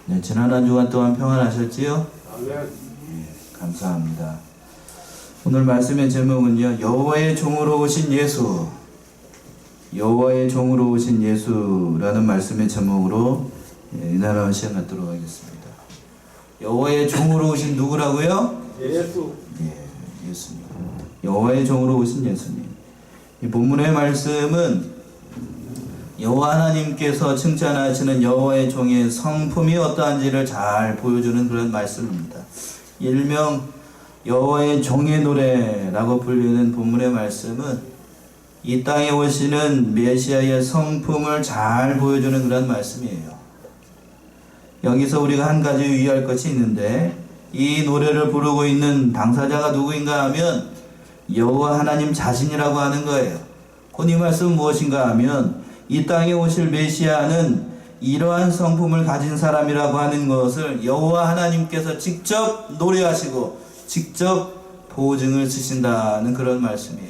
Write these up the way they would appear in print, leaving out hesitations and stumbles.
네, 지난 한 주간 동안 평안하셨지요? 아멘. 예, 감사합니다. 오늘 말씀의 제목은요, 여호와의 종으로 오신 예수, 여호와의 종으로 오신 예수라는 말씀의 제목으로 은혜로운 시간 갖도록 하겠습니다. 여호와의 종으로 오신 누구라고요? 예수. 예, 예수님. 여호와의 종으로 오신 예수님. 이 본문의 말씀은 여호와 하나님께서 칭찬하시는 여호와의 종의 성품이 어떠한지를 잘 보여주는 그런 말씀입니다. 일명 여호와의 종의 노래라고 불리는 본문의 말씀은 이 땅에 오시는 메시아의 성품을 잘 보여주는 그런 말씀이에요. 여기서 우리가 한 가지 유의할 것이 있는데, 이 노래를 부르고 있는 당사자가 누구인가 하면 여호와 하나님 자신이라고 하는 거예요. 곧 이 말씀은 무엇인가 하면 이 땅에 오실 메시아는 이러한 성품을 가진 사람이라고 하는 것을 여호와 하나님께서 직접 노래하시고 직접 보증을 쓰신다는 그런 말씀이에요.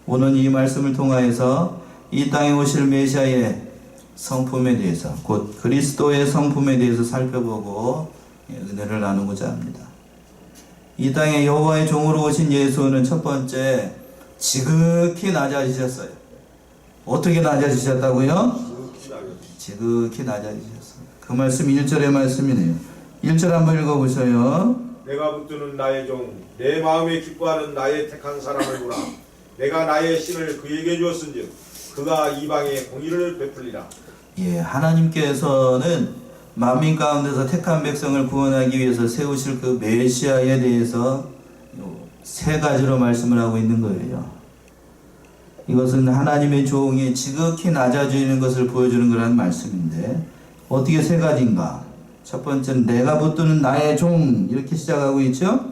오늘 이 말씀을 통하여서 이 땅에 오실 메시아의 성품에 대해서, 곧 그리스도의 성품에 대해서 살펴보고 은혜를 나누고자 합니다. 이 땅에 여호와의 종으로 오신 예수는 첫 번째, 지극히 낮아지셨어요. 어떻게 낮아지셨다고요? 지극히 낮아지셨어요. 그 말씀 1절의 말씀이네요. 1절 한번 읽어보셔요. 내가 붙드는 나의 종, 내 마음에 기뻐하는 나의 택한 사람을 보라. 내가 나의 신을 그에게 주었은즉 그가 이방에 공의를 베풀리라. 예, 하나님께서는 만민 가운데서 택한 백성을 구원하기 위해서 세우실 그 메시아에 대해서 세 가지로 말씀을 하고 있는 거예요. 이것은 하나님의 종이 지극히 낮아지는 것을 보여주는 그런 말씀인데, 어떻게 세 가지인가? 첫 번째는 내가 붙드는 나의 종, 이렇게 시작하고 있죠.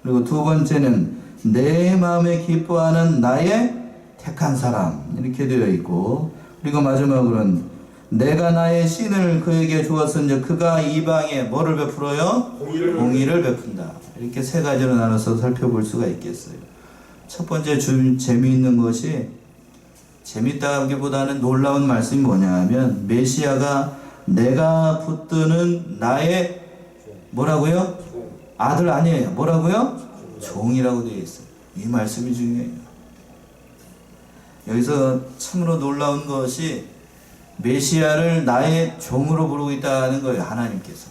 그리고 두 번째는 내 마음에 기뻐하는 나의 택한 사람, 이렇게 되어 있고, 그리고 마지막으로는 내가 나의 신을 그에게 주었은즉 그가 이방에 뭐를 베풀어요? 공의를 베푼다. 이렇게 세 가지로 나눠서 살펴볼 수가 있겠어요. 첫 번째 재미있는 것이, 재밌다기보다는 놀라운 말씀이 뭐냐 하면, 메시아가 내가 붙드는 나의 뭐라고요? 아들 아니에요. 뭐라고요? 종이라고 되어 있어요. 이 말씀이 중요해요. 여기서 참으로 놀라운 것이 메시아를 나의 종으로 부르고 있다는 거예요. 하나님께서.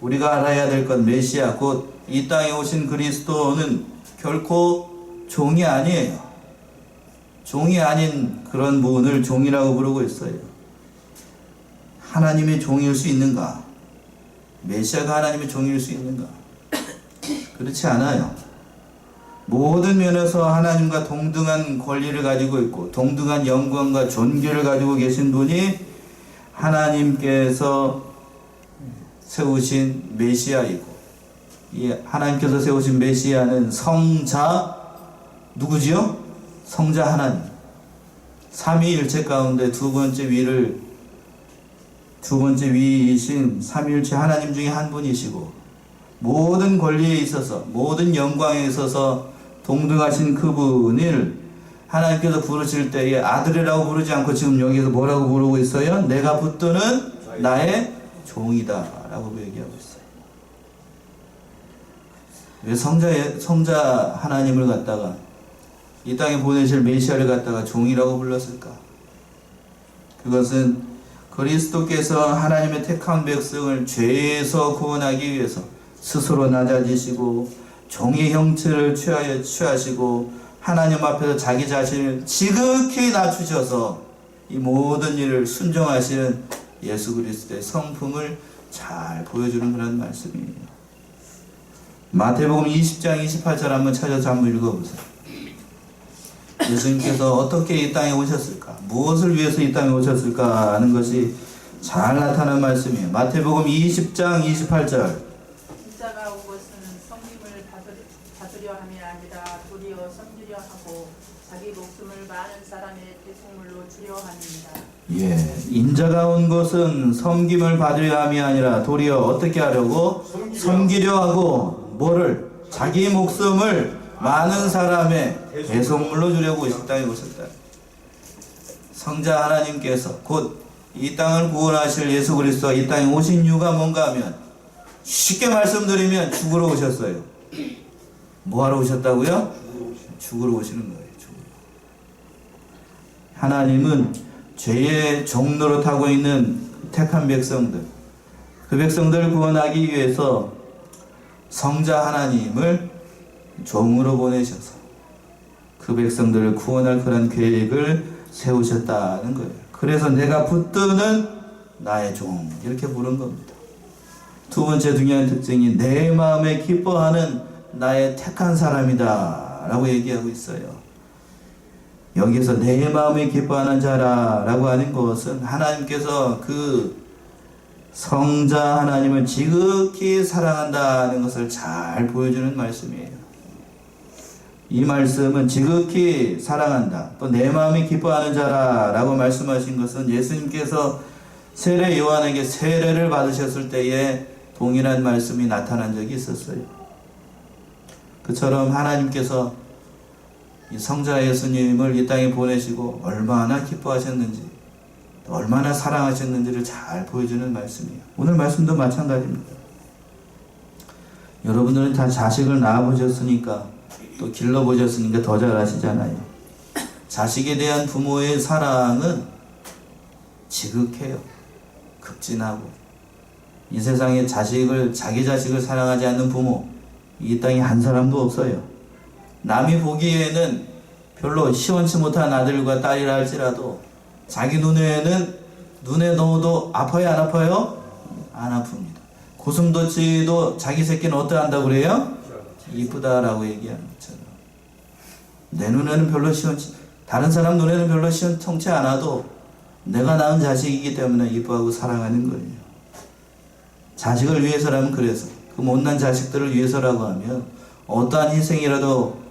우리가 알아야 될 것, 메시아 곧 이 땅에 오신 그리스도는 결코 종이 아니에요. 종이 아닌 그런 분을 종이라고 부르고 있어요. 하나님의 종일 수 있는가? 메시아가 하나님의 종일 수 있는가? 그렇지 않아요. 모든 면에서 하나님과 동등한 권리를 가지고 있고 동등한 영광과 존귀를 가지고 계신 분이 하나님께서 세우신 메시아이고, 이 하나님께서 세우신 메시아는 성자 누구지요? 성자 하나님. 삼위일체 가운데 두 번째 위이신 삼위일체 하나님 중에 한 분이시고, 모든 권리에 있어서 모든 영광에 있어서 동등하신 그분을 하나님께서 부르실 때에 아들이라고 부르지 않고 지금 여기서 뭐라고 부르고 있어요? 내가 붙드는 나의 종이다 라고 얘기하고 있어요. 왜 성자 하나님을 갖다가 이 땅에 보내실 메시아를 갖다가 종이라고 불렀을까? 그것은 그리스도께서 하나님의 택한 백성을 죄에서 구원하기 위해서 스스로 낮아지시고 종의 형체를 취하시고 하나님 앞에서 자기 자신을 지극히 낮추셔서 이 모든 일을 순종하시는 예수 그리스도의 성품을 잘 보여주는 그런 말씀이에요. 마태복음 20장 28절 한번 찾아서 한번 읽어보세요. 예수님께서 어떻게 이 땅에 오셨을까? 무엇을 위해서 이 땅에 오셨을까? 하는 것이 잘 나타난 말씀이에요. 마태복음 20장 28절. 인자가 온 것은 성김을 받으려 함이 아니라 도리어 섬기려 하고 자기 목숨을 많은 사람의 대속물로 주려 함이니라. 예, 인자가 온 것은 섬김을 받으려 함이 아니라 도리어 어떻게 하려고? 섬기려 하고 뭐를? 자기 목숨을 많은 사람의 대속물로 주려고 이 땅에 오셨다. 성자 하나님께서 곧 이 땅을 구원하실 예수 그리스도가 이 땅에 오신 이유가 뭔가 하면 쉽게 말씀드리면 죽으러 오셨어요. 뭐하러 오셨다고요? 죽으러 오시는 거예요. 죽으러. 하나님은 죄의 종로로 타고 있는 택한 백성들, 그 백성들을 구원하기 위해서 성자 하나님을 종으로 보내셔서 그 백성들을 구원할 그런 계획을 세우셨다는 거예요. 그래서 내가 붙드는 나의 종, 이렇게 부른 겁니다. 두 번째 중요한 특징이 내 마음에 기뻐하는 나의 택한 사람이다 라고 얘기하고 있어요. 여기서 내 마음에 기뻐하는 자라 라고 하는 것은 하나님께서 그 성자 하나님을 지극히 사랑한다는 것을 잘 보여주는 말씀이에요. 이 말씀은 지극히 사랑한다, 또 내 마음이 기뻐하는 자라 라고 말씀하신 것은 예수님께서 세례 요한에게 세례를 받으셨을 때에 동일한 말씀이 나타난 적이 있었어요. 그처럼 하나님께서 이 성자 예수님을 이 땅에 보내시고 얼마나 기뻐하셨는지, 얼마나 사랑하셨는지를 잘 보여주는 말씀이에요. 오늘 말씀도 마찬가지입니다. 여러분들은 다 자식을 낳아보셨으니까, 또 길러보셨으니까 더 잘 아시잖아요. 자식에 대한 부모의 사랑은 지극해요. 급진하고. 이 세상에 자기 자식을 사랑하지 않는 부모, 이 땅에 한 사람도 없어요. 남이 보기에는 별로 시원치 못한 아들과 딸이라 할지라도 자기 눈에 넣어도 아파요, 안 아파요? 안 아픕니다. 고슴도치도 자기 새끼는 어떠한다고 그래요? 이쁘다라고 얘기하는 것처럼 내 눈에는 별로 다른 사람 눈에는 별로 시원찮지 않아도 내가 낳은 자식이기 때문에 이뻐하고 사랑하는 거예요. 자식을 위해서라면, 그래서 그 못난 자식들을 위해서라고 하면 어떠한 희생이라도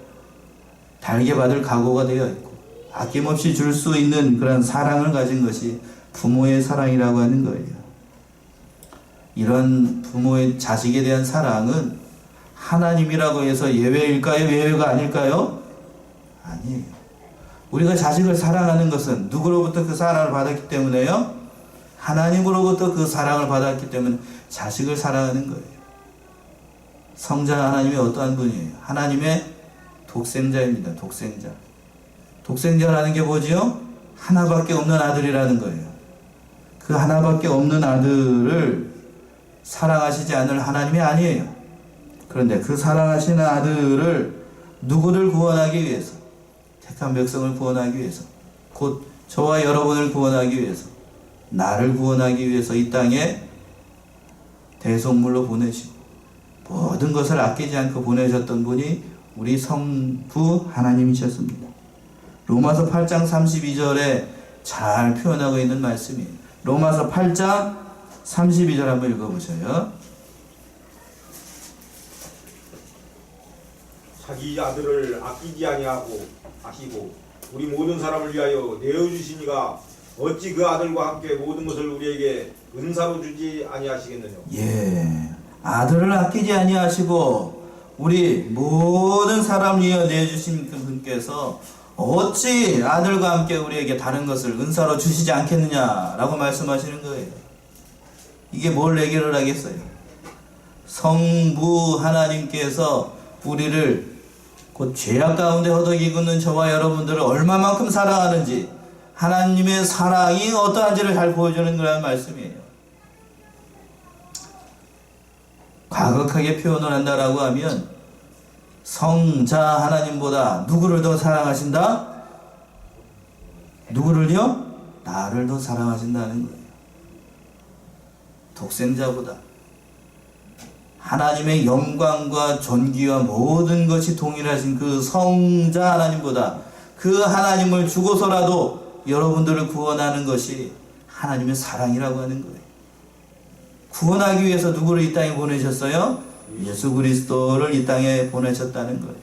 달게 받을 각오가 되어 있고 아낌없이 줄 수 있는 그런 사랑을 가진 것이 부모의 사랑이라고 하는 거예요. 이런 부모의 자식에 대한 사랑은 하나님이라고 해서 예외일까요? 예외가 아닐까요? 아니에요. 우리가 자식을 사랑하는 것은 누구로부터 그 사랑을 받았기 때문에요? 하나님으로부터 그 사랑을 받았기 때문에 자식을 사랑하는 거예요. 성자 하나님이 어떠한 분이에요? 하나님의 독생자입니다. 독생자. 독생자라는 게 뭐지요? 하나밖에 없는 아들이라는 거예요. 그 하나밖에 없는 아들을 사랑하시지 않을 하나님이 아니에요. 그런데 그 사랑하시는 아들을 누구를 구원하기 위해서, 택한 백성을 구원하기 위해서, 곧 저와 여러분을 구원하기 위해서, 나를 구원하기 위해서 이 땅에 대속물로 보내시고 모든 것을 아끼지 않고 보내셨던 분이 우리 성부 하나님이셨습니다. 로마서 8장 32절에 잘 표현하고 있는 말씀이에요. 로마서 8장 32절 한번 읽어보셔요. 자기 아들을 아끼지 아끼고 우리 모든 사람을 위하여 내어주시니가 어찌 그 아들과 함께 모든 것을 우리에게 은사로 주지 아니하시겠느냐. 예, 아들을 아끼지 아니하시고 우리 모든 사람 위하여 내주신 그 분께서 어찌 아들과 함께 우리에게 다른 것을 은사로 주시지 않겠느냐라고 말씀하시는 거예요. 이게 뭘 얘기를 하겠어요? 성부 하나님께서 우리를 곧 죄악 가운데 허덕이고 있는 저와 여러분들을 얼마만큼 사랑하는지, 하나님의 사랑이 어떠한지를 잘 보여주는 그런 말씀이에요. 과격하게 표현을 한다라고 하면 성자 하나님보다 누구를 더 사랑하신다? 누구를요? 나를 더 사랑하신다는 거예요. 독생자보다 하나님의 영광과 존귀와 모든 것이 동일하신 그 성자 하나님보다 그 하나님을 주고서라도 여러분들을 구원하는 것이 하나님의 사랑이라고 하는 거예요. 구원하기 위해서 누구를 이 땅에 보내셨어요? 예수 그리스도를 이 땅에 보내셨다는 거예요.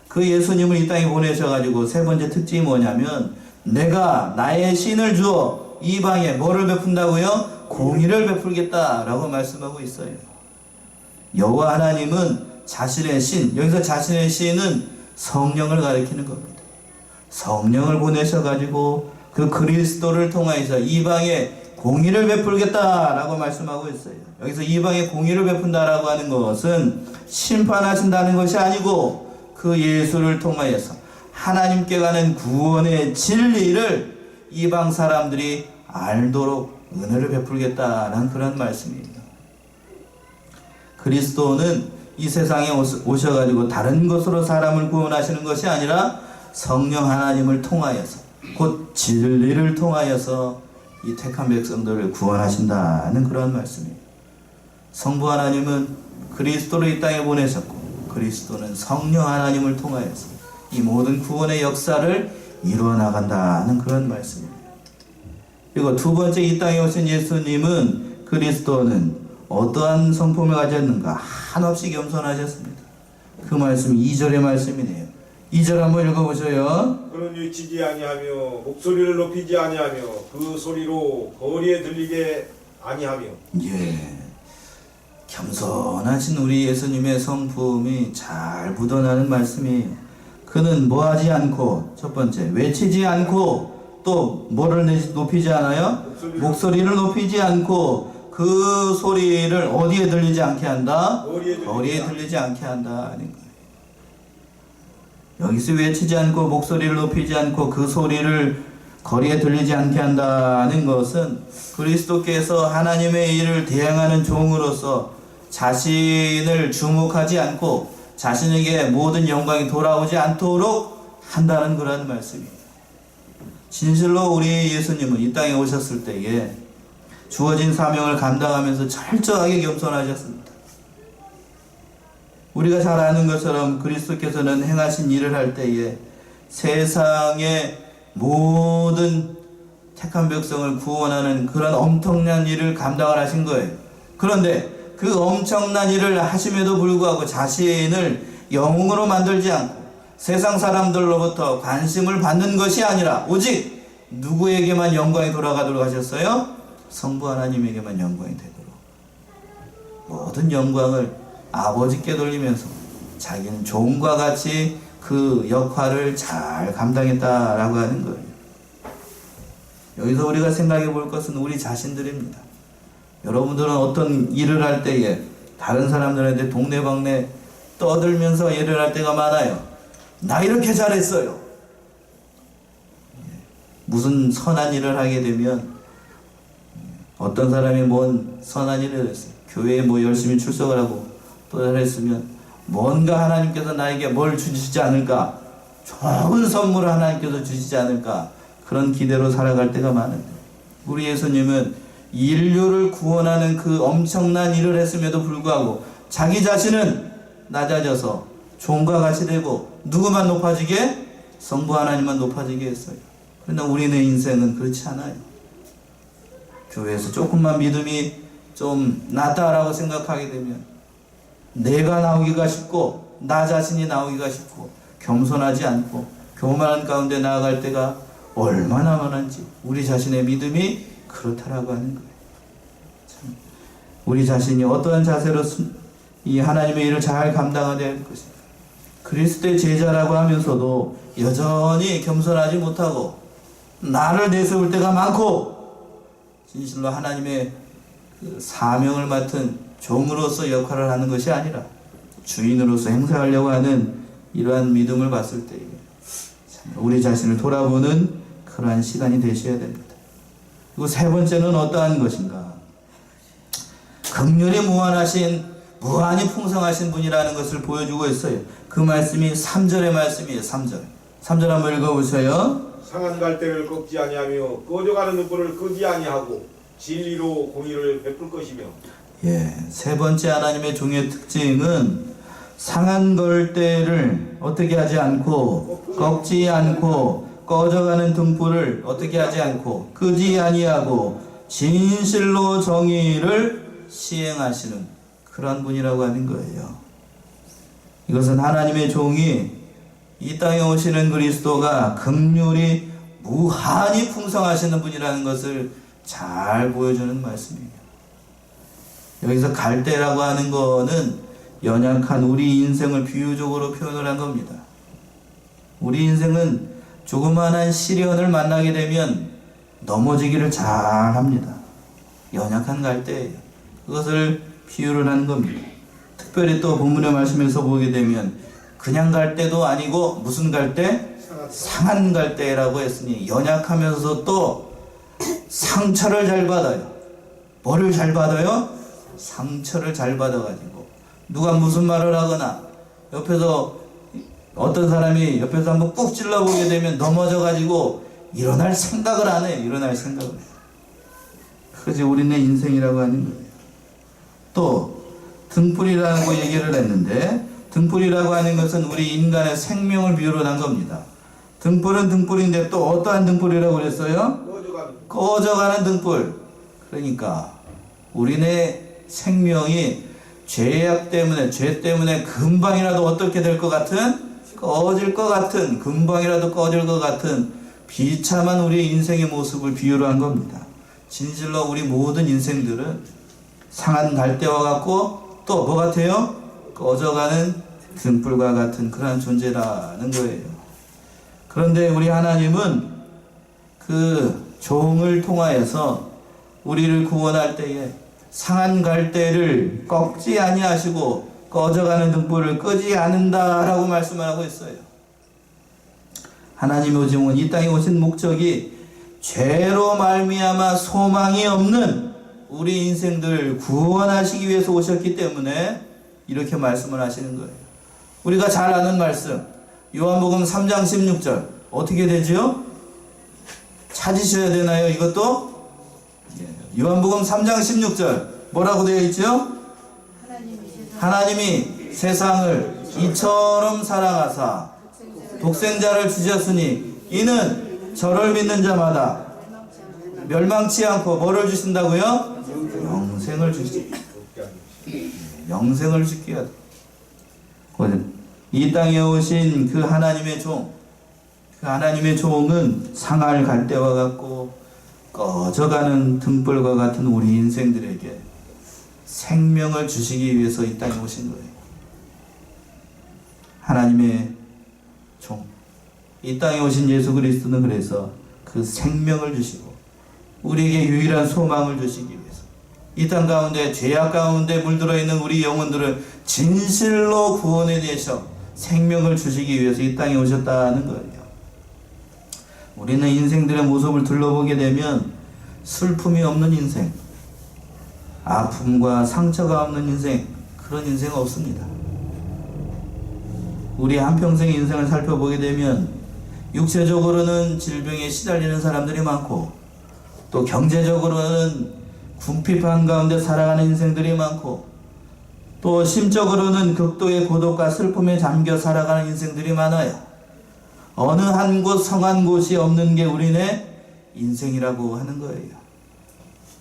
그 예수님을 이 땅에 보내셔가지고 세 번째 특징이 뭐냐면, 내가 나의 신을 주어 이방에 뭐를 베푼다고요? 공의를 베풀겠다라고 말씀하고 있어요. 여호와 하나님은 자신의 신, 여기서 자신의 신은 성령을 가리키는 겁니다. 성령을 보내셔가지고 그 그리스도를 통하여서 이방에 공의를 베풀겠다라고 말씀하고 있어요. 여기서 이방에 공의를 베푼다라고 하는 것은 심판하신다는 것이 아니고 그 예수를 통하여서 하나님께 가는 구원의 진리를 이방 사람들이 알도록 은혜를 베풀겠다는 그런 말씀입니다. 그리스도는 이 세상에 오셔가지고 다른 것으로 사람을 구원하시는 것이 아니라 성령 하나님을 통하여서 곧 진리를 통하여서 이 택한 백성들을 구원하신다는 그런 말씀입니다. 성부 하나님은 그리스도를 이 땅에 보내셨고 그리스도는 성령 하나님을 통하여서 이 모든 구원의 역사를 이루어 나간다는 그런 말씀입니다. 그리고 두 번째 이 땅에 오신 예수님은 그리스도는 어떠한 성품을 가졌는가 한없이 겸손하셨습니다. 그 말씀이 2절의 말씀이네요. 2절 한번 읽어보셔요. 그는 외치지 아니하며 목소리를 높이지 아니하며 그 소리로 거리에 들리게 아니하며. 예, 겸손하신 우리 예수님의 성품이 잘 묻어나는 말씀이에요. 그는 뭐하지 않고 첫 번째 외치지 않고 또 뭐를 높이지 않아요? 목소리를 높이지 않고 그 소리를 어디에 들리지 않게 한다? 거리에 들리지 않게 한다는 거예요. 여기서 외치지 않고 목소리를 높이지 않고 그 소리를 거리에 들리지 않게 한다는 것은 그리스도께서 하나님의 일을 대행하는 종으로서 자신을 주목하지 않고 자신에게 모든 영광이 돌아오지 않도록 한다는 그런 말씀입니다. 진실로 우리 예수님은 이 땅에 오셨을 때에 주어진 사명을 감당하면서 철저하게 겸손하셨습니다. 우리가 잘 아는 것처럼 그리스도께서는 행하신 일을 할 때에 세상의 모든 택한 백성을 구원하는 그런 엄청난 일을 감당을 하신 거예요. 그런데 그 엄청난 일을 하심에도 불구하고 자신을 영웅으로 만들지 않고 세상 사람들로부터 관심을 받는 것이 아니라 오직 누구에게만 영광이 돌아가도록 하셨어요? 성부 하나님에게만 영광이 되도록 모든 영광을 아버지께 돌리면서 자기는 종과 같이 그 역할을 잘 감당했다라고 하는 거예요. 여기서 우리가 생각해 볼 것은 우리 자신들입니다. 여러분들은 어떤 일을 할 때에 다른 사람들한테 동네방네 떠들면서 일을 할 때가 많아요. 나 이렇게 잘했어요. 무슨 선한 일을 하게 되면 어떤 사람이 뭔 선한 일을 했어요. 교회에 뭐 열심히 출석을 하고 또 잘했으면 뭔가 하나님께서 나에게 뭘 주시지 않을까, 좋은 선물을 하나님께서 주시지 않을까, 그런 기대로 살아갈 때가 많은데 우리 예수님은 인류를 구원하는 그 엄청난 일을 했음에도 불구하고 자기 자신은 낮아져서 종과 같이 되고 누구만 높아지게? 성부 하나님만 높아지게 했어요. 그러나 우리는 인생은 그렇지 않아요. 교회에서 조금만 믿음이 좀 낫다라고 생각하게 되면 내가 나오기가 쉽고 나 자신이 나오기가 쉽고 겸손하지 않고 교만한 가운데 나아갈 때가 얼마나 많은지 우리 자신의 믿음이 그렇다라고 하는 거예요. 참, 우리 자신이 어떠한 자세로 이 하나님의 일을 잘 감당하게 할 것인가. 그리스도의 제자라고 하면서도 여전히 겸손하지 못하고 나를 내세울 때가 많고 진실로 하나님의 그 사명을 맡은 종으로서 역할을 하는 것이 아니라 주인으로서 행사하려고 하는 이러한 믿음을 봤을 때 우리 자신을 돌아보는 그러한 시간이 되셔야 됩니다. 그리고 세 번째는 어떠한 것인가? 긍휼이 무한히 풍성하신 분이라는 것을 보여주고 있어요. 그 말씀이 3절의 말씀이에요. 3절 한번 읽어보세요. 상한 갈대를 꺾지 아니하며 꺼져가는 늑불을 끄지 아니하고 진리로 공의를 베풀 것이며. 예, 세 번째 하나님의 종의 특징은 상한 걸대를 어떻게 하지 않고 꺾지 않고 꺼져가는 등불을 어떻게 하지 않고 끄지 아니하고 진실로 정의를 시행하시는 그런 분이라고 하는 거예요. 이것은 하나님의 종이 이 땅에 오시는 그리스도가 긍휼이 무한히 풍성하시는 분이라는 것을 잘 보여주는 말씀입니다. 여기서 갈대라고 하는 거는 연약한 우리 인생을 비유적으로 표현을 한 겁니다. 우리 인생은 조그마한 시련을 만나게 되면 넘어지기를 잘 합니다. 연약한 갈대예요. 그것을 비유를 하는 겁니다. 특별히 또 본문의 말씀에서 보게 되면 그냥 갈대도 아니고 무슨 갈대? 상한 갈대라고 했으니 연약하면서 또 상처를 잘 받아요. 뭐를 잘 받아요? 상처를 잘 받아가지고 누가 무슨 말을 하거나 옆에서 어떤 사람이 옆에서 한번 꾹 찔러보게 되면 넘어져가지고 일어날 생각을 안 해요. 일어날 생각을 해요. 그것이 우리네 인생이라고 하는 거예요. 또 등불이라고 얘기를 했는데 등불이라고 하는 것은 우리 인간의 생명을 비유로 한 겁니다. 등불은 등불인데 또 어떠한 등불이라고 그랬어요? 꺼져가는 등불. 그러니까 우리네 생명이 죄악 때문에 죄 때문에 금방이라도 어떻게 될 것 같은 꺼질 것 같은 금방이라도 꺼질 것 같은 비참한 우리의 인생의 모습을 비유로 한 겁니다. 진실로 우리 모든 인생들은 상한 갈대와 같고 또 뭐 같아요? 꺼져가는 등불과 같은 그러한 존재라는 거예요. 그런데 우리 하나님은 그 종을 통하여서 우리를 구원할 때에 상한 갈대를 꺾지 아니하시고 꺼져가는 등불을 끄지 않는다라고 말씀을 하고 있어요. 하나님의 오심은 이 땅에 오신 목적이 죄로 말미암아 소망이 없는 우리 인생들을 구원하시기 위해서 오셨기 때문에 이렇게 말씀을 하시는 거예요. 우리가 잘 아는 말씀 요한복음 3장 16절 어떻게 되죠? 찾으셔야 되나요? 이것도? 요한복음 3장 16절 뭐라고 되어 있죠? 하나님이 세상을 이처럼 사랑하사 독생자를 주셨으니 이는 저를 믿는 자마다 멸망치 않고 뭐를 주신다고요? 영생을 주시기. 영생을 주기 위하여. 이 땅에 오신 그 하나님의 종, 그 하나님의 종은 상할 갈대와 같고 꺼져가는 등불과 같은 우리 인생들에게 생명을 주시기 위해서 이 땅에 오신 거예요. 하나님의 종, 이 땅에 오신 예수 그리스도는 그래서 그 생명을 주시고 우리에게 유일한 소망을 주시기 위해서 이 땅 가운데 죄악 가운데 물들어 있는 우리 영혼들을 진실로 구원해 내셔 생명을 주시기 위해서 이 땅에 오셨다는 거예요. 우리는 인생들의 모습을 둘러보게 되면 슬픔이 없는 인생, 아픔과 상처가 없는 인생, 그런 인생은 없습니다. 우리 한평생의 인생을 살펴보게 되면 육체적으로는 질병에 시달리는 사람들이 많고 또 경제적으로는 궁핍한 가운데 살아가는 인생들이 많고 또 심적으로는 극도의 고독과 슬픔에 잠겨 살아가는 인생들이 많아요. 어느 한 곳 성한 곳이 없는 게 우리네 인생이라고 하는 거예요.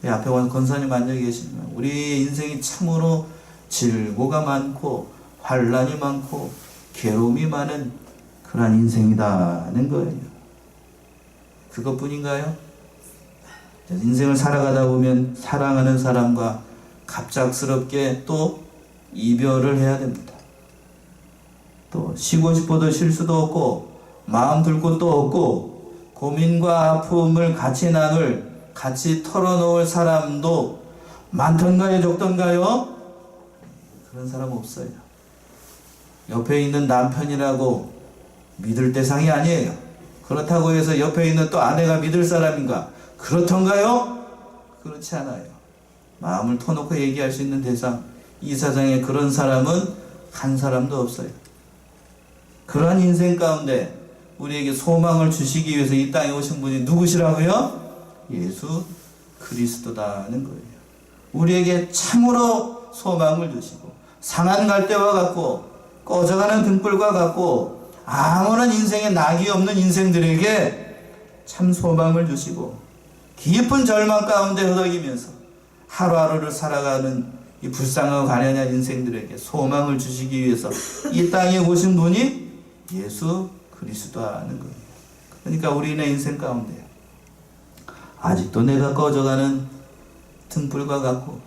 앞에 권사님 앉아 계시면 우리 인생이 참으로 질고가 많고 환란이 많고 괴로움이 많은 그런 인생이다는 거예요. 그것뿐인가요? 인생을 살아가다 보면 사랑하는 사람과 갑작스럽게 또 이별을 해야 됩니다. 또 쉬고 싶어도 쉴 수도 없고 마음 둘 곳도 없고 고민과 아픔을 같이 나눌 같이 털어놓을 사람도 많던가요 적던가요? 그런 사람 없어요. 옆에 있는 남편이라고 믿을 대상이 아니에요. 그렇다고 해서 옆에 있는 또 아내가 믿을 사람인가? 그렇던가요? 그렇지 않아요. 마음을 터놓고 얘기할 수 있는 대상, 이 세상에 그런 사람은 한 사람도 없어요. 그러한 인생 가운데 우리에게 소망을 주시기 위해서 이 땅에 오신 분이 누구시라고요? 예수 그리스도다는 거예요. 우리에게 참으로 소망을 주시고 상한 갈대와 같고 꺼져가는 등불과 같고 아무런 인생에 낙이 없는 인생들에게 참 소망을 주시고 깊은 절망 가운데 허덕이면서 하루하루를 살아가는 이 불쌍하고 가련한 인생들에게 소망을 주시기 위해서 이 땅에 오신 분이 예수 그리스도라는 거예요. 그러니까 우리의 인생 가운데 아직도 내가 꺼져가는 등불과 같고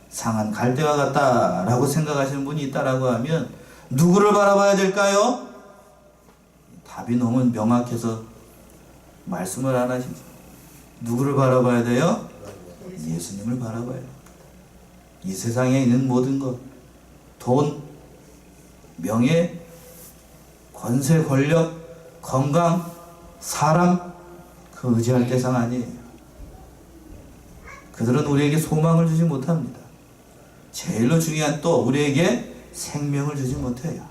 상한 갈대와 같다라고 생각하시는 분이 있다라고 하면 누구를 바라봐야 될까요? 답이 너무 명확해서 말씀을 안 하시죠. 누구를 바라봐야 돼요? 예수님을 바라봐야 합니다. 이 세상에 있는 모든 것, 돈, 명예, 권세, 권력, 건강, 사람, 그 의지할 대상 아니에요. 그들은 우리에게 소망을 주지 못합니다. 제일로 중요한 또 우리에게 생명을 주지 못해요.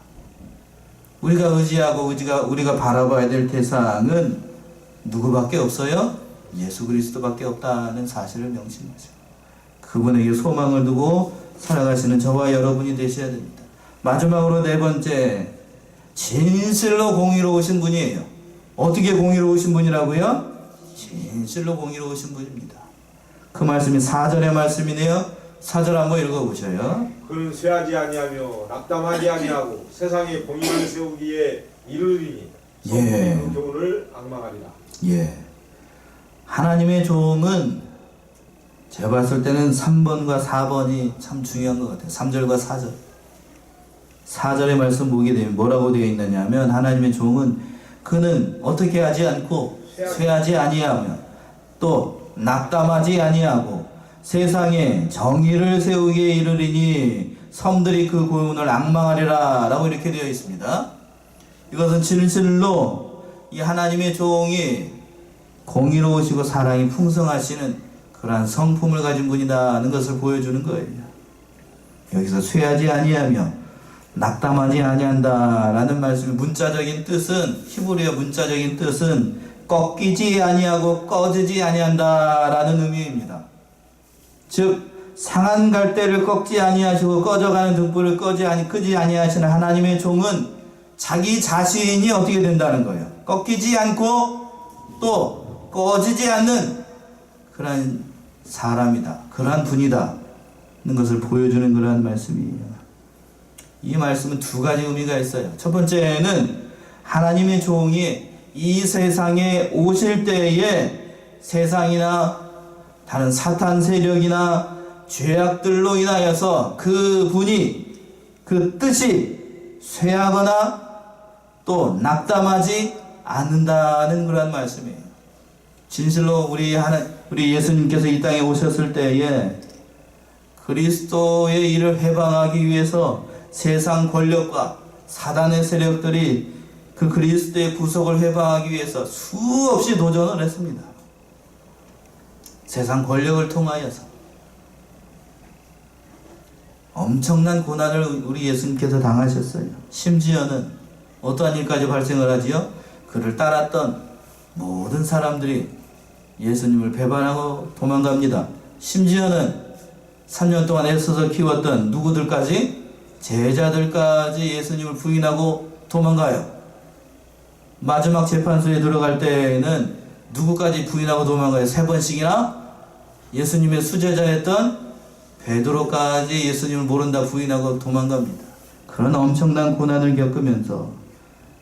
우리가 의지하고 우리가 바라봐야 될 대상은 누구밖에 없어요? 예수 그리스도밖에 없다는 사실을 명심하죠. 그분에게 소망을 두고 살아가시는 저와 여러분이 되셔야 됩니다. 마지막으로 네 번째, 진실로 공의로우신 분이에요. 어떻게 공의로우신 분이라고요? 진실로 공의로우신 분입니다. 그 말씀이 4절의 말씀이네요. 4절 한번 읽어보셔요. 그는 쇠하지 아니하며 낙담하지 아니하고 세상에 공의를 세우기에 이르리니 예. 성품이 그 교훈을 앙망하리라. 예. 하나님의 종은 제가 봤을 때는 3번과 4번이 참 중요한 것 같아요. 3절과 4절. 4절의 말씀 보게 되면 뭐라고 되어 있느냐 하면 하나님의 종은 그는 어떻게 하지 않고 쇠하지 아니하며 또 낙담하지 아니하고 세상에 정의를 세우기에 이르리니 섬들이 그 교훈을 앙망하리라 라고 이렇게 되어 있습니다. 이것은 진실로 이 하나님의 종이 공의로우시고 사랑이 풍성하시는 그러한 성품을 가진 분이다는 것을 보여주는 거예요. 여기서 쇠하지 아니하며 낙담하지 아니한다라는 말씀의 문자적인 뜻은, 히브리어 문자적인 뜻은 꺾이지 아니하고 꺼지지 아니한다라는 의미입니다. 즉 상한 갈대를 꺾지 아니하시고 꺼져가는 등불을 끄지 아니하시는 하나님의 종은 자기 자신이 어떻게 된다는 거예요. 꺾이지 않고 또 꺼지지 않는 그러한 사람이다. 그러한 분이다. 는 것을 보여주는 그러한 말씀이에요. 이 말씀은 두 가지 의미가 있어요. 첫 번째는 하나님의 종이 이 세상에 오실 때에 세상이나 다른 사탄 세력이나 죄악들로 인하여서 그분이 그 뜻이 쇠하거나 또 낙담하지 않는다는 그런 말씀이에요. 진실로 우리 예수님께서 이 땅에 오셨을 때에 그리스도의 일을 해방하기 위해서 세상 권력과 사단의 세력들이 그 그리스도의 구속을 해방하기 위해서 수없이 도전을 했습니다. 세상 권력을 통하여서 엄청난 고난을 우리 예수님께서 당하셨어요. 심지어는 어떠한 일까지 발생을 하지요? 그를 따랐던 모든 사람들이 예수님을 배반하고 도망갑니다. 심지어는 3년 동안 애써서 키웠던 누구들까지? 제자들까지 예수님을 부인하고 도망가요. 마지막 재판소에 들어갈 때는 누구까지 부인하고 도망가요? 3번씩이나 예수님의 수제자였던 베드로까지 예수님을 모른다 부인하고 도망갑니다. 그런 엄청난 고난을 겪으면서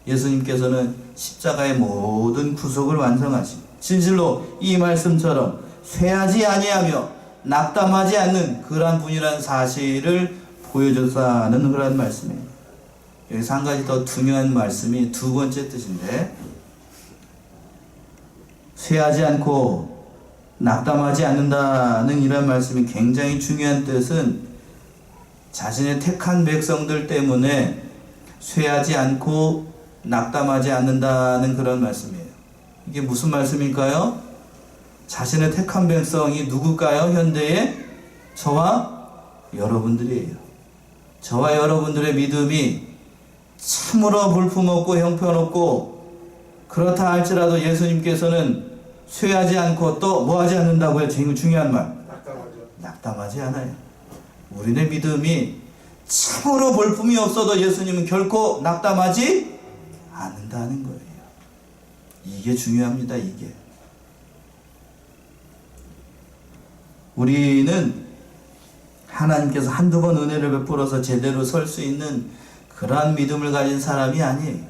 예수님께서는 십자가의 모든 구속을 완성하시고 진실로 이 말씀처럼 쇠하지 아니하며 낙담하지 않는 그러한 분이라는 사실을 보여줬다는 그런 말씀이에요. 여기서 한 가지 더 중요한 말씀이 두 번째 뜻인데, 쇠하지 않고 낙담하지 않는다는 이런 말씀이 굉장히 중요한 뜻은 자신의 택한 백성들 때문에 쇠하지 않고 낙담하지 않는다는 그런 말씀이에요. 이게 무슨 말씀일까요? 자신의 택한 백성이 누굴까요? 현대에 저와 여러분들이에요. 저와 여러분들의 믿음이 참으로 볼품없고 형편없고 그렇다 할지라도 예수님께서는 쇠하지 않고 또 뭐하지 않는다고요? 제일 중요한 말. 낙담하지 않아요. 우리의 믿음이 참으로 볼품이 없어도 예수님은 결코 낙담하지 않는다는 거예요. 이게 중요합니다. 이게. 우리는 하나님께서 한두 번 은혜를 베풀어서 제대로 설 수 있는 그러한 믿음을 가진 사람이 아니에요.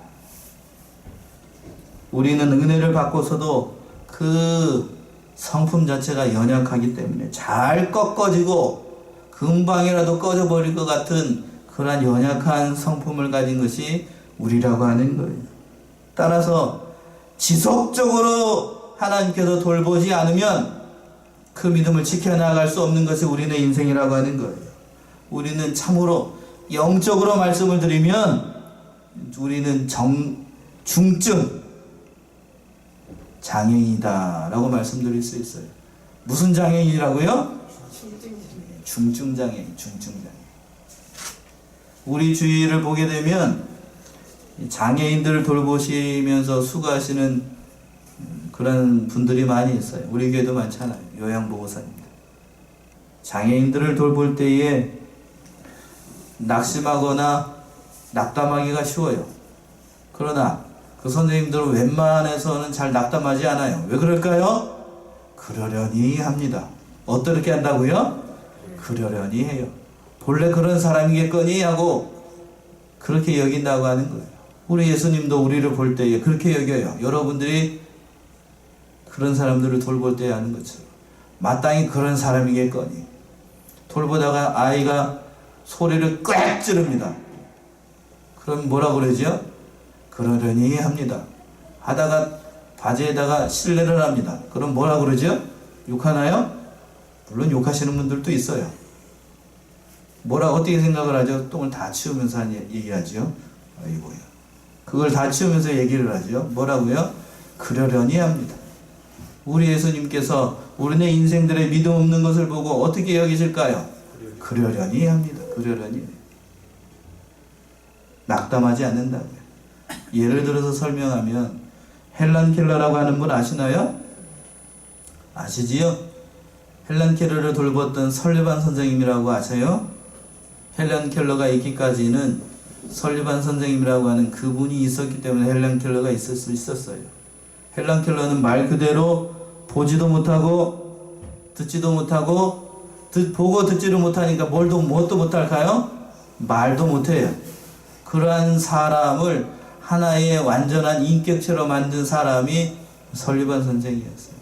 우리는 은혜를 받고서도 그 성품 자체가 연약하기 때문에 잘 꺾어지고 금방이라도 꺼져버릴 것 같은 그러한 연약한 성품을 가진 것이 우리라고 하는 거예요. 따라서 지속적으로 하나님께서 돌보지 않으면 그 믿음을 지켜나갈 수 없는 것이 우리의 인생이라고 하는 거예요. 우리는 참으로 영적으로 말씀을 드리면 우리는 중증 장애인이다 라고 말씀드릴 수 있어요. 무슨 장애인이라고요? 중증 장애인, 중증 장애인. 우리 주위를 보게 되면 장애인들을 돌보시면서 수고하시는 그런 분들이 많이 있어요. 우리 교회도 많잖아요. 요양보호사입니다. 장애인들을 돌볼 때에 낙심하거나 낙담하기가 쉬워요. 그러나 그 선생님들은 웬만해서는 잘 낙담하지 않아요. 왜 그럴까요? 그러려니 합니다. 어떻게 한다고요? 그러려니 해요. 본래 그런 사람이겠거니 하고 그렇게 여긴다고 하는 거예요. 우리 예수님도 우리를 볼 때에 그렇게 여겨요. 여러분들이 그런 사람들을 돌볼 때 하는 것처럼 마땅히 그런 사람이겠거니. 돌보다가 아이가 소리를 꽥 지릅니다. 그럼 뭐라고 그러죠? 그러려니 합니다. 하다가 바지에다가 실례를 합니다. 그럼 뭐라고 그러죠? 욕하나요? 물론 욕하시는 분들도 있어요. 뭐라 어떻게 생각을 하죠? 똥을 다 치우면서 얘기하죠. 아이고야. 그걸 다 치우면서 얘기를 하죠. 뭐라고요? 그러려니 합니다. 우리 예수님께서 우리네 인생들의 믿음 없는 것을 보고 어떻게 여기실까요? 그러려니 합니다. 그러려니. 낙담하지 않는다고요. 예를 들어서 설명하면 헬란 켈러라고 하는 분 아시나요? 아시지요? 헬란 켈러를 돌봤던 설리반 선생님이라고 아세요? 헬란 켈러가 있기까지는 설리반 선생님이라고 하는 그분이 있었기 때문에 헬란 켈러가 있을 수 있었어요. 헬란 켈러는 말 그대로 보지도 못하고 듣지도 못하고 보고 듣지를 못하니까 뭣도 못할까요? 말도 못해요. 그러한 사람을 하나의 완전한 인격체로 만든 사람이 설리반 선생이었어요.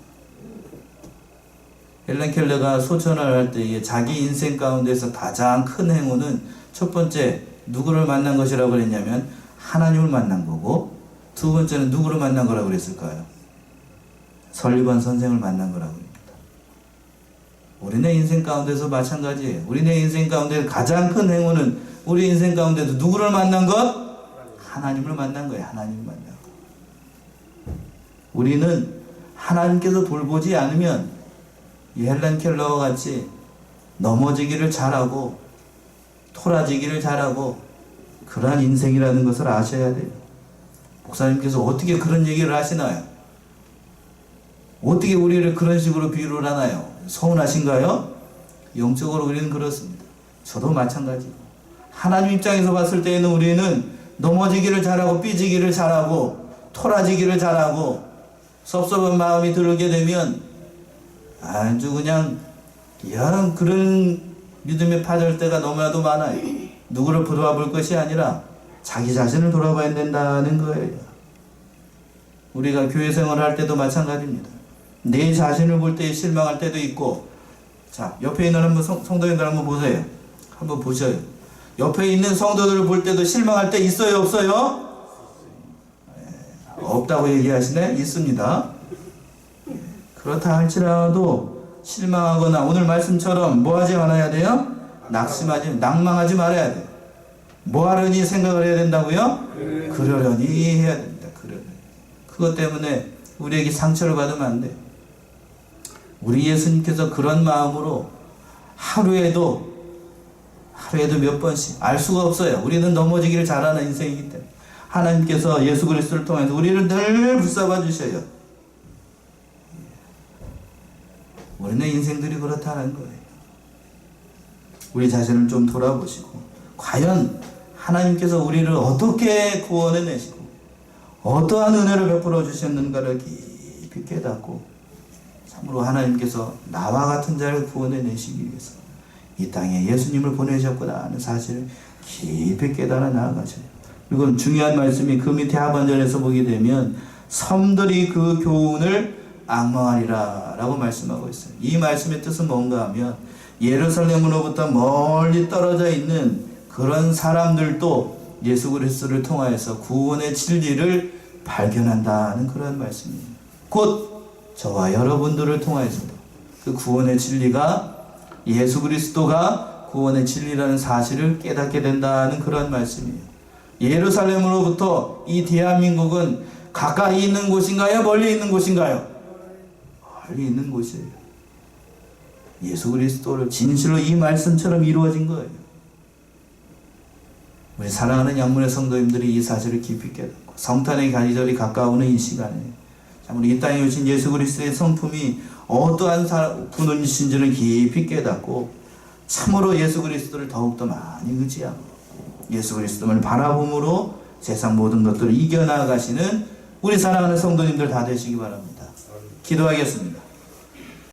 헬란 켈러가 소천을 할 때에 자기 인생 가운데서 가장 큰 행운은 첫 번째 누구를 만난 것이라고 그랬냐면 하나님을 만난 거고, 두 번째는 누구를 만난 거라고 그랬을까요? 설리반 선생을 만난 거라고 합니다. 우리네 인생 가운데서 마찬가지예요. 우리네 인생 가운데 가장 큰 행운은 우리 인생 가운데도 누구를 만난 것? 하나님을 만난 거예요. 하나님을 만난 거. 우리는 하나님께서 돌보지 않으면 이 헬란 켈러와 같이 넘어지기를 잘하고 토라지기를 잘하고 그러한 인생이라는 것을 아셔야 돼요. 목사님께서 어떻게 그런 얘기를 하시나요? 어떻게 우리를 그런 식으로 비유를 하나요? 서운하신가요? 영적으로 우리는 그렇습니다. 저도 마찬가지고 하나님 입장에서 봤을 때에는 우리는 넘어지기를 잘하고 삐지기를 잘하고 토라지기를 잘하고 섭섭한 마음이 들게 되면 아주 그냥 여러 그런 믿음에 빠질 때가 너무나도 많아요. 누구를 돌아볼 것이 아니라 자기 자신을 돌아봐야 된다는 거예요. 우리가 교회 생활을 할 때도 마찬가지입니다. 내 자신을 볼 때 실망할 때도 있고, 자, 옆에 있는 한번 성도님들 한번 보세요. 한번 보셔요. 옆에 있는 성도들을 볼 때도 실망할 때 있어요, 없어요? 없다고 얘기하시네? 있습니다. 그렇다 할지라도 실망하거나 오늘 말씀처럼 뭐 하지 말아야 돼요? 낭망하지 말아야 돼요. 뭐 하려니 생각을 해야 된다고요? 그러려니 해야 됩니다. 그러려니. 그것 때문에 우리에게 상처를 받으면 안 돼요. 우리 예수님께서 그런 마음으로 하루에도 몇 번씩 알 수가 없어요. 우리는 넘어지기를 잘하는 인생이기 때문에 하나님께서 예수 그리스도를 통해서 우리를 늘 붙잡아 주셔요. 우리는 인생들이 그렇다는 거예요. 우리 자신을 좀 돌아보시고 과연 하나님께서 우리를 어떻게 구원해내시고 어떠한 은혜를 베풀어 주셨는가를 깊이 깨닫고 참으로 하나님께서 나와 같은 자를 구원해내시기 위해서 이 땅에 예수님을 보내셨구나 하는 사실을 깊이 깨달아 나아가셔요. 그리고 중요한 말씀이 그 밑에 하반절에서 보게 되면 섬들이 그 교훈을 앙망하리라 라고 말씀하고 있어요. 이 말씀의 뜻은 뭔가 하면 예루살렘으로부터 멀리 떨어져 있는 그런 사람들도 예수 그리스도를 통하여서 구원의 진리를 발견한다는 그런 말씀입니다. 곧 저와 여러분들을 통하여서도 그 구원의 진리가 예수 그리스도가 구원의 진리라는 사실을 깨닫게 된다는 그런 말씀이에요. 예루살렘으로부터 이 대한민국은 가까이 있는 곳인가요? 멀리 있는 곳인가요? 멀리 있는 곳이에요. 예수 그리스도를 진실로 이 말씀처럼 이루어진 거예요. 우리 사랑하는 양문의 성도님들이 이 사실을 깊이 깨닫고 성탄의 계절이 가까우는 이 시간에 참 우리 이 땅에 오신 예수 그리스도의 성품이 어떠한 분이신지를 깊이 깨닫고 참으로 예수 그리스도를 더욱더 많이 의지하고 예수 그리스도를 바라봄으로 세상 모든 것들을 이겨나가시는 우리 사랑하는 성도님들 다 되시기 바랍니다. 기도하겠습니다.